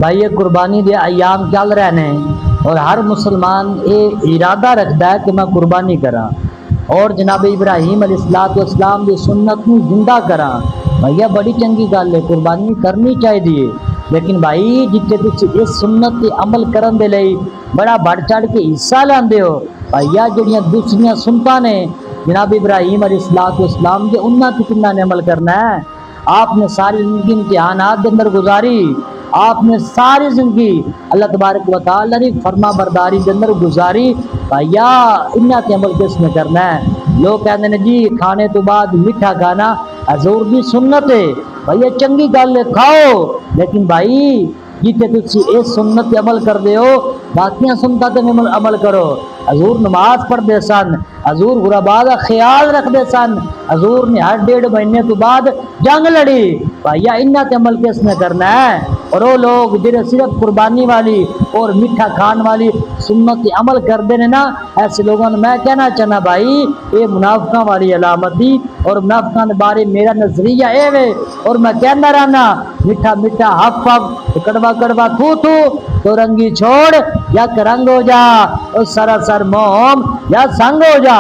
بھائی یہ قربانی دے ایام چل رہے ہیں اور ہر مسلمان یہ ارادہ رکھتا ہے کہ میں قربانی کرا اور جناب ابراہیم علیہ السلام دی سنت کو زندہ کرا۔ بھیا بڑی چنگی گل ہے، قربانی کرنی چاہیے، لیکن بھائی جتنے تسی اس سنت تے عمل کرن دے لئی بڑا بڑھ چڑھ کے حصہ لیندے ہو، بھیا جڑیاں دوسریاں سنتاں نے جناب ابراہیم علیہ السلام دے انہاں تے کنا نے عمل کرنا ہے۔ آپ نے ساری زندگی امتحانات دے اندر گزاری، آپ نے ساری زندگی اللہ تبارک و تعالی کی فرما برداری کے اندر گزاری، بھیا انہاں تے عمل کس نے کرنا ہے؟ لوگ کہتے ہیں جی کھانے تو بعد میٹھا کھانا حضور دی سنت ہے، بھیا چنگی گل ہے کھاؤ، لیکن بھائی جتنے تسی اس سنت تے عمل کر دے ہو باقیاں سنتاں تے عمل کرو۔ حضور نماز پڑھ دے سن، حضور غرباء دا خیال رکھ دے سن، حضور نے ہر 1.5 مہینے تو بعد جنگ لڑی، بھیا انہاں تے عمل کس نے کرنا ہے؟ اور وہ لوگ جڑے صرف قربانی والی اور میٹھا کھان والی سنت تے عمل کردے نے نا، ایسے لوگوں نے میں کہنا چاہنا بھائی یہ منافقاں والی علامت دی، اور منافقاں دے بارے میرا نظریہ اے وے، اور میں کہنا رہنا میٹھا میٹھا ہف ہف کڑوا کڑوا تو تو رنگی چھوڑ یا کرنگ ہو جا، اور سراسر موم یا سنگ ہو جا۔